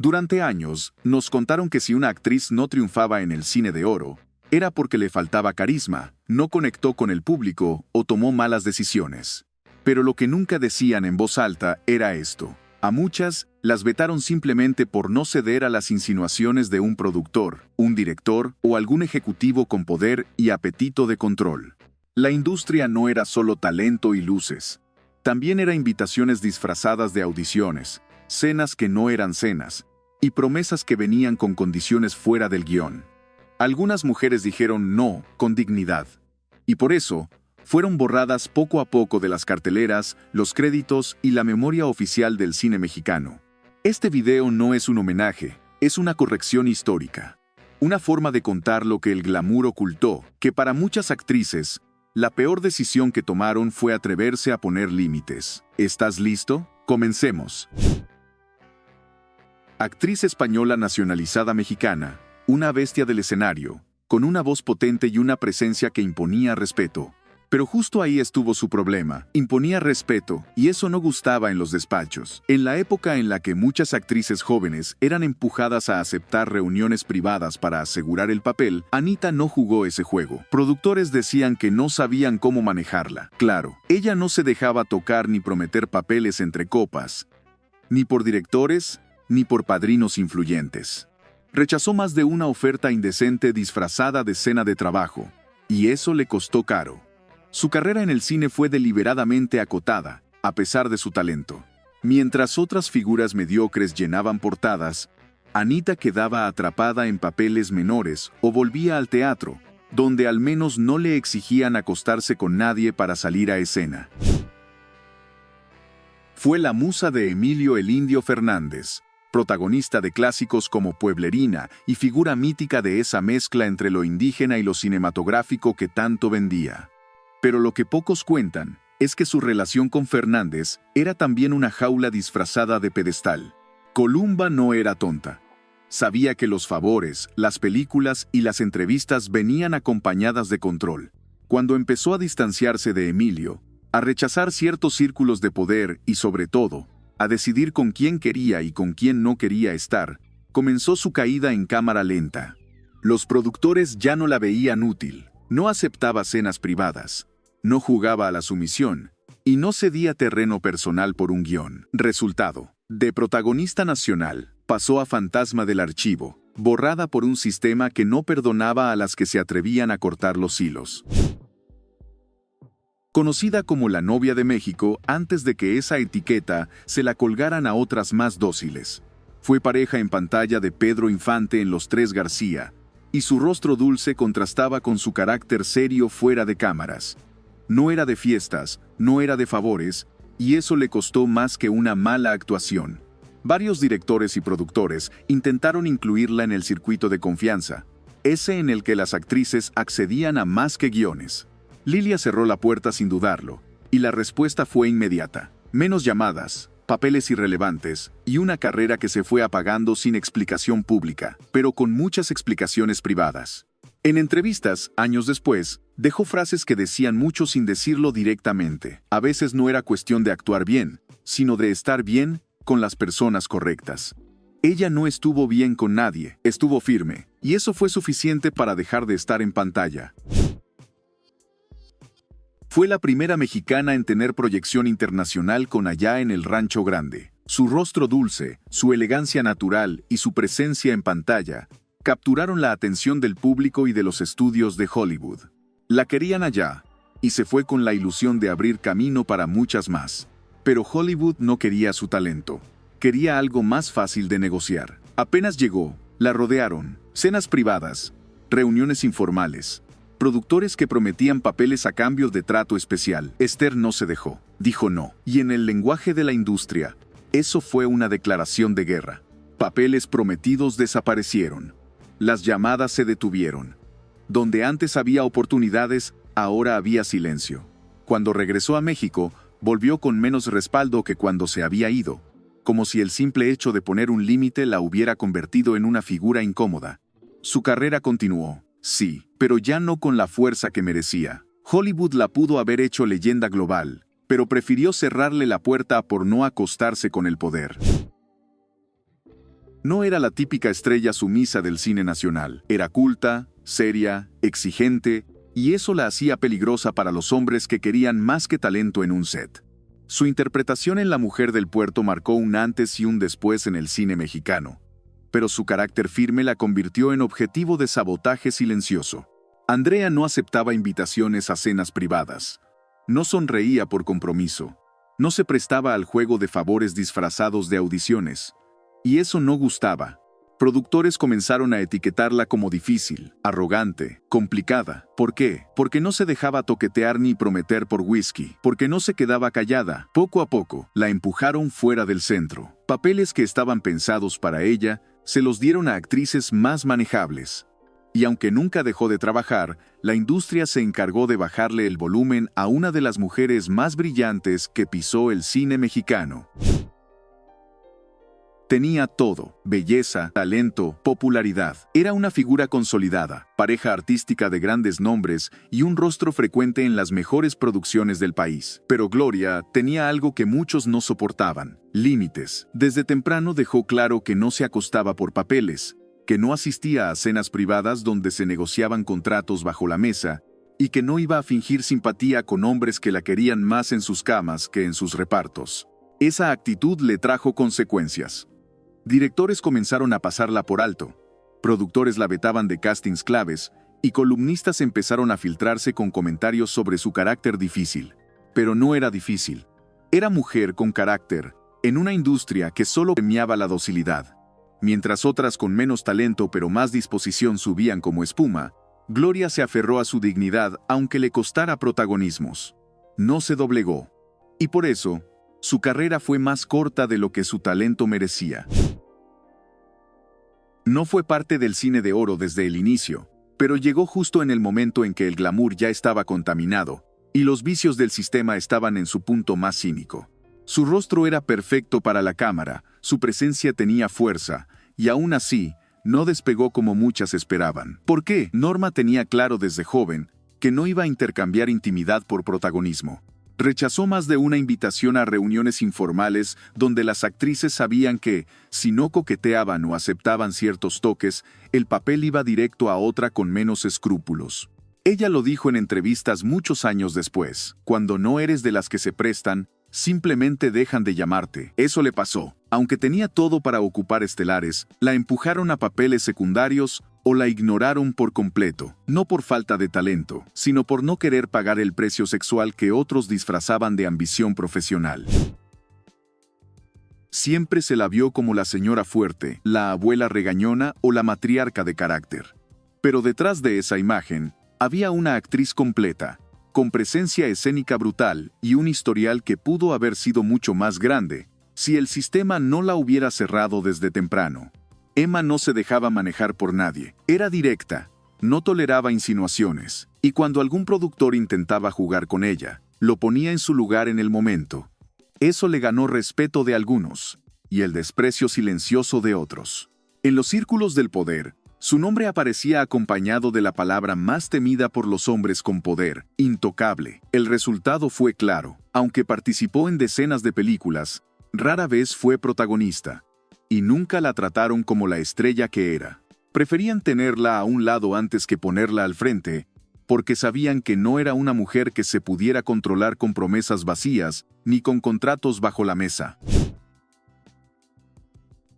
Durante años, nos contaron que si una actriz no triunfaba en el cine de oro, era porque le faltaba carisma, no conectó con el público o tomó malas decisiones. Pero lo que nunca decían en voz alta era esto. A muchas, las vetaron simplemente por no ceder a las insinuaciones de un productor, un director o algún ejecutivo con poder y apetito de control. La industria no era solo talento y luces. También era invitaciones disfrazadas de audiciones, cenas que no eran cenas, y promesas que venían con condiciones fuera del guión. Algunas mujeres dijeron no, con dignidad. Y por eso, fueron borradas poco a poco de las carteleras, los créditos y la memoria oficial del cine mexicano. Este video no es un homenaje, es una corrección histórica. Una forma de contar lo que el glamour ocultó, que para muchas actrices, la peor decisión que tomaron fue atreverse a poner límites. ¿Estás listo? Comencemos. Actriz española nacionalizada mexicana, una bestia del escenario, con una voz potente y una presencia que imponía respeto. Pero justo ahí estuvo su problema. Imponía respeto, y eso no gustaba en los despachos. En la época en la que muchas actrices jóvenes eran empujadas a aceptar reuniones privadas para asegurar el papel, Anita no jugó ese juego. Productores decían que no sabían cómo manejarla. Claro, ella no se dejaba tocar ni prometer papeles entre copas, ni por directores, ni por padrinos influyentes. Rechazó más de una oferta indecente disfrazada de cena de trabajo, y eso le costó caro. Su carrera en el cine fue deliberadamente acotada, a pesar de su talento. Mientras otras figuras mediocres llenaban portadas, Anita quedaba atrapada en papeles menores o volvía al teatro, donde al menos no le exigían acostarse con nadie para salir a escena. Fue la musa de Emilio el Indio Fernández, protagonista de clásicos como Pueblerina y figura mítica de esa mezcla entre lo indígena y lo cinematográfico que tanto vendía. Pero lo que pocos cuentan es que su relación con Fernández era también una jaula disfrazada de pedestal. Columba no era tonta. Sabía que los favores, las películas y las entrevistas venían acompañadas de control. Cuando empezó a distanciarse de Emilio, a rechazar ciertos círculos de poder y, sobre todo, a decidir con quién quería y con quién no quería estar, comenzó su caída en cámara lenta. Los productores ya no la veían útil, no aceptaba cenas privadas, no jugaba a la sumisión y no cedía terreno personal por un guión. Resultado: de protagonista nacional, pasó a fantasma del archivo, borrada por un sistema que no perdonaba a las que se atrevían a cortar los hilos. Conocida como la novia de México antes de que esa etiqueta se la colgaran a otras más dóciles. Fue pareja en pantalla de Pedro Infante en Los Tres García, y su rostro dulce contrastaba con su carácter serio fuera de cámaras. No era de fiestas, no era de favores, y eso le costó más que una mala actuación. Varios directores y productores intentaron incluirla en el circuito de confianza, ese en el que las actrices accedían a más que guiones. Lilia cerró la puerta sin dudarlo, y la respuesta fue inmediata. Menos llamadas, papeles irrelevantes, y una carrera que se fue apagando sin explicación pública, pero con muchas explicaciones privadas. En entrevistas, años después, dejó frases que decían mucho sin decirlo directamente. A veces no era cuestión de actuar bien, sino de estar bien con las personas correctas. Ella no estuvo bien con nadie, estuvo firme, y eso fue suficiente para dejar de estar en pantalla. Fue la primera mexicana en tener proyección internacional con Allá en el Rancho Grande. Su rostro dulce, su elegancia natural y su presencia en pantalla capturaron la atención del público y de los estudios de Hollywood. La querían allá, y se fue con la ilusión de abrir camino para muchas más. Pero Hollywood no quería su talento. Quería algo más fácil de negociar. Apenas llegó, la rodearon, cenas privadas, reuniones informales, productores que prometían papeles a cambio de trato especial. Esther no se dejó, dijo no. Y en el lenguaje de la industria, eso fue una declaración de guerra. Papeles prometidos desaparecieron. Las llamadas se detuvieron. Donde antes había oportunidades, ahora había silencio. Cuando regresó a México, volvió con menos respaldo que cuando se había ido, como si el simple hecho de poner un límite la hubiera convertido en una figura incómoda. Su carrera continuó, sí, pero ya no con la fuerza que merecía. Hollywood la pudo haber hecho leyenda global, pero prefirió cerrarle la puerta por no acostarse con el poder. No era la típica estrella sumisa del cine nacional. Era culta, seria, exigente, y eso la hacía peligrosa para los hombres que querían más que talento en un set. Su interpretación en La Mujer del Puerto marcó un antes y un después en el cine mexicano, pero su carácter firme la convirtió en objetivo de sabotaje silencioso. Andrea no aceptaba invitaciones a cenas privadas. No sonreía por compromiso. No se prestaba al juego de favores disfrazados de audiciones. Y eso no gustaba. Productores comenzaron a etiquetarla como difícil, arrogante, complicada. ¿Por qué? Porque no se dejaba toquetear ni prometer por whisky, porque no se quedaba callada. Poco a poco, la empujaron fuera del centro. Papeles que estaban pensados para ella, se los dieron a actrices más manejables. Y aunque nunca dejó de trabajar, la industria se encargó de bajarle el volumen a una de las mujeres más brillantes que pisó el cine mexicano. Tenía todo: belleza, talento, popularidad. Era una figura consolidada, pareja artística de grandes nombres y un rostro frecuente en las mejores producciones del país. Pero Gloria tenía algo que muchos no soportaban: límites. Desde temprano dejó claro que no se acostaba por papeles, que no asistía a cenas privadas donde se negociaban contratos bajo la mesa, y que no iba a fingir simpatía con hombres que la querían más en sus camas que en sus repartos. Esa actitud le trajo consecuencias. Directores comenzaron a pasarla por alto, productores la vetaban de castings claves, y columnistas empezaron a filtrarse con comentarios sobre su carácter difícil. Pero no era difícil. Era mujer con carácter, en una industria que solo premiaba la docilidad. Mientras otras con menos talento pero más disposición subían como espuma, Gloria se aferró a su dignidad aunque le costara protagonismos. No se doblegó. Y por eso, su carrera fue más corta de lo que su talento merecía. No fue parte del cine de oro desde el inicio, pero llegó justo en el momento en que el glamour ya estaba contaminado y los vicios del sistema estaban en su punto más cínico. Su rostro era perfecto para la cámara, su presencia tenía fuerza, y aún así, no despegó como muchas esperaban. ¿Por qué? Norma tenía claro desde joven que no iba a intercambiar intimidad por protagonismo. Rechazó más de una invitación a reuniones informales donde las actrices sabían que, si no coqueteaban o aceptaban ciertos toques, el papel iba directo a otra con menos escrúpulos. Ella lo dijo en entrevistas muchos años después: cuando no eres de las que se prestan, simplemente dejan de llamarte. Eso le pasó. Aunque tenía todo para ocupar estelares, la empujaron a papeles secundarios o la ignoraron por completo, no por falta de talento, sino por no querer pagar el precio sexual que otros disfrazaban de ambición profesional. Siempre se la vio como la señora fuerte, la abuela regañona o la matriarca de carácter. Pero detrás de esa imagen, había una actriz completa, con presencia escénica brutal y un historial que pudo haber sido mucho más grande, si el sistema no la hubiera cerrado desde temprano. Emma no se dejaba manejar por nadie. Era directa, no toleraba insinuaciones, y cuando algún productor intentaba jugar con ella, lo ponía en su lugar en el momento. Eso le ganó respeto de algunos, y el desprecio silencioso de otros. En los círculos del poder, su nombre aparecía acompañado de la palabra más temida por los hombres con poder: intocable. El resultado fue claro. Aunque participó en decenas de películas, rara vez fue protagonista. Y nunca la trataron como la estrella que era. Preferían tenerla a un lado antes que ponerla al frente, porque sabían que no era una mujer que se pudiera controlar con promesas vacías, ni con contratos bajo la mesa.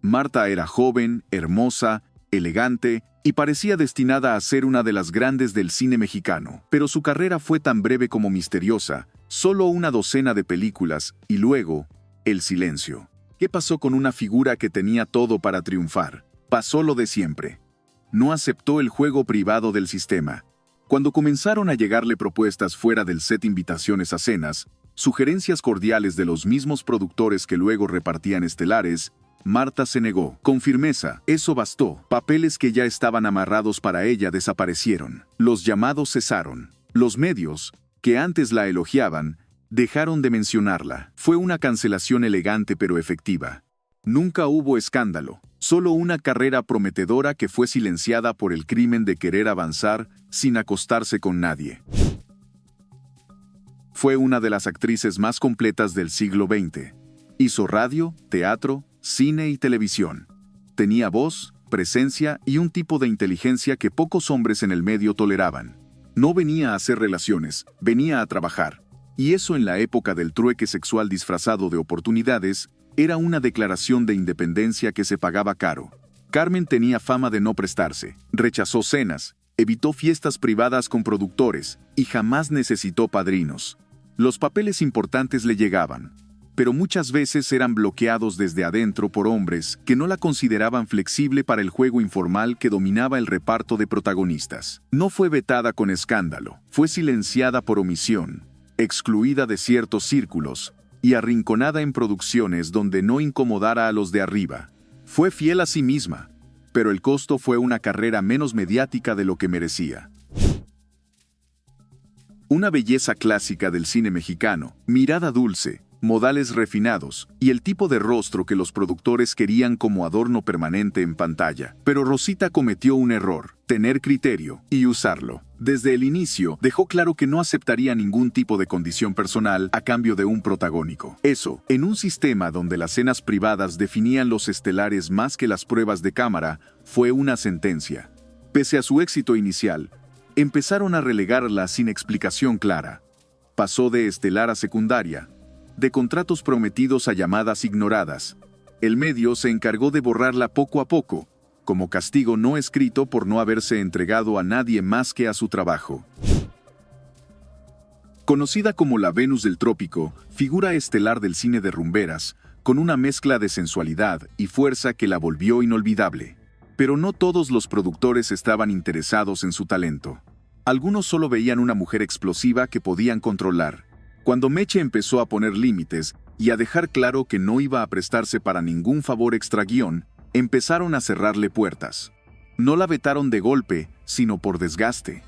Marta era joven, hermosa, elegante, y parecía destinada a ser una de las grandes del cine mexicano. Pero su carrera fue tan breve como misteriosa, solo una docena de películas, y luego, el silencio. ¿Qué pasó con una figura que tenía todo para triunfar? Pasó lo de siempre. No aceptó el juego privado del sistema. Cuando comenzaron a llegarle propuestas fuera del set, invitaciones a cenas, sugerencias cordiales de los mismos productores que luego repartían estelares, Marta se negó. Con firmeza, eso bastó. Papeles que ya estaban amarrados para ella desaparecieron. Los llamados cesaron. Los medios, que antes la elogiaban, dejaron de mencionarla. Fue una cancelación elegante pero efectiva. Nunca hubo escándalo, solo una carrera prometedora que fue silenciada por el crimen de querer avanzar sin acostarse con nadie. Fue una de las actrices más completas del siglo XX. Hizo radio, teatro, cine y televisión. Tenía voz, presencia y un tipo de inteligencia que pocos hombres en el medio toleraban. No venía a hacer relaciones, venía a trabajar. Y eso en la época del trueque sexual disfrazado de oportunidades, era una declaración de independencia que se pagaba caro. Carmen tenía fama de no prestarse, rechazó cenas, evitó fiestas privadas con productores y jamás necesitó padrinos. Los papeles importantes le llegaban, pero muchas veces eran bloqueados desde adentro por hombres que no la consideraban flexible para el juego informal que dominaba el reparto de protagonistas. No fue vetada con escándalo, fue silenciada por omisión, excluida de ciertos círculos y arrinconada en producciones donde no incomodara a los de arriba. Fue fiel a sí misma, pero el costo fue una carrera menos mediática de lo que merecía. Una belleza clásica del cine mexicano, mirada dulce, modales refinados y el tipo de rostro que los productores querían como adorno permanente en pantalla. Pero Rosita cometió un error: tener criterio y usarlo. Desde el inicio, dejó claro que no aceptaría ningún tipo de condición personal a cambio de un protagónico. Eso, en un sistema donde las cenas privadas definían los estelares más que las pruebas de cámara, fue una sentencia. Pese a su éxito inicial, empezaron a relegarla sin explicación clara. Pasó de estelar a secundaria, de contratos prometidos a llamadas ignoradas. El medio se encargó de borrarla poco a poco, como castigo no escrito por no haberse entregado a nadie más que a su trabajo. Conocida como la Venus del Trópico, figura estelar del cine de rumberas, con una mezcla de sensualidad y fuerza que la volvió inolvidable. Pero no todos los productores estaban interesados en su talento. Algunos solo veían una mujer explosiva que podían controlar. Cuando Meche empezó a poner límites y a dejar claro que no iba a prestarse para ningún favor extraguión, empezaron a cerrarle puertas. No la vetaron de golpe, sino por desgaste.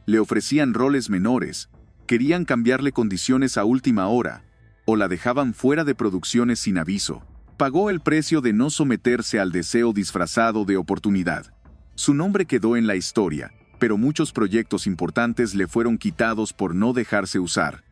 Le ofrecían roles menores, querían cambiarle condiciones a última hora, o la dejaban fuera de producciones sin aviso. Pagó el precio de no someterse al deseo disfrazado de oportunidad. Su nombre quedó en la historia, pero muchos proyectos importantes le fueron quitados por no dejarse usar.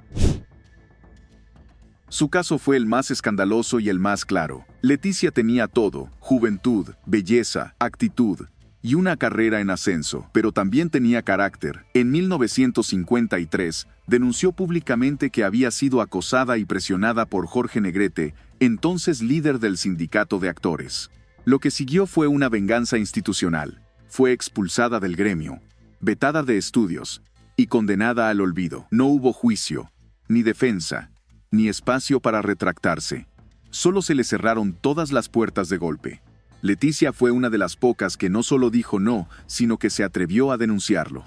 Su caso fue el más escandaloso y el más claro. Leticia tenía todo: juventud, belleza, actitud y una carrera en ascenso, pero también tenía carácter. En 1953, denunció públicamente que había sido acosada y presionada por Jorge Negrete, entonces líder del sindicato de actores. Lo que siguió fue una venganza institucional. Fue expulsada del gremio, vetada de estudios y condenada al olvido. No hubo juicio, ni defensa, ni espacio para retractarse. Solo se le cerraron todas las puertas de golpe. Leticia fue una de las pocas que no solo dijo no, sino que se atrevió a denunciarlo.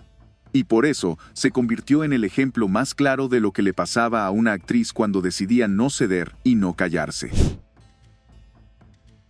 Y por eso se convirtió en el ejemplo más claro de lo que le pasaba a una actriz cuando decidía no ceder y no callarse.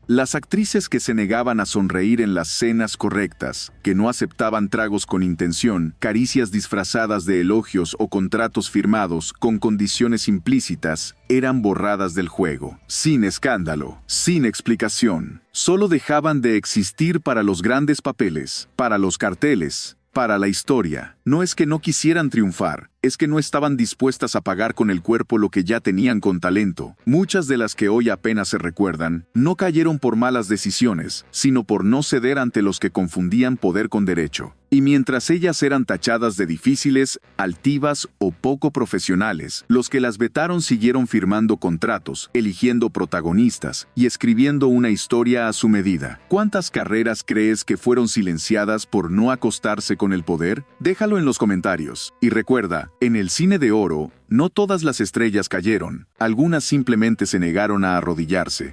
Las actrices que se negaban a sonreír en las cenas correctas, que no aceptaban tragos con intención, caricias disfrazadas de elogios o contratos firmados con condiciones implícitas, eran borradas del juego, sin escándalo, sin explicación. Solo dejaban de existir para los grandes papeles, para los carteles, para la historia. No es que no quisieran triunfar, es que no estaban dispuestas a pagar con el cuerpo lo que ya tenían con talento. Muchas de las que hoy apenas se recuerdan, no cayeron por malas decisiones, sino por no ceder ante los que confundían poder con derecho. Y mientras ellas eran tachadas de difíciles, altivas o poco profesionales, los que las vetaron siguieron firmando contratos, eligiendo protagonistas y escribiendo una historia a su medida. ¿Cuántas carreras crees que fueron silenciadas por no acostarse con el poder? Déjalo en los comentarios. Y recuerda, en el cine de oro, no todas las estrellas cayeron, algunas simplemente se negaron a arrodillarse.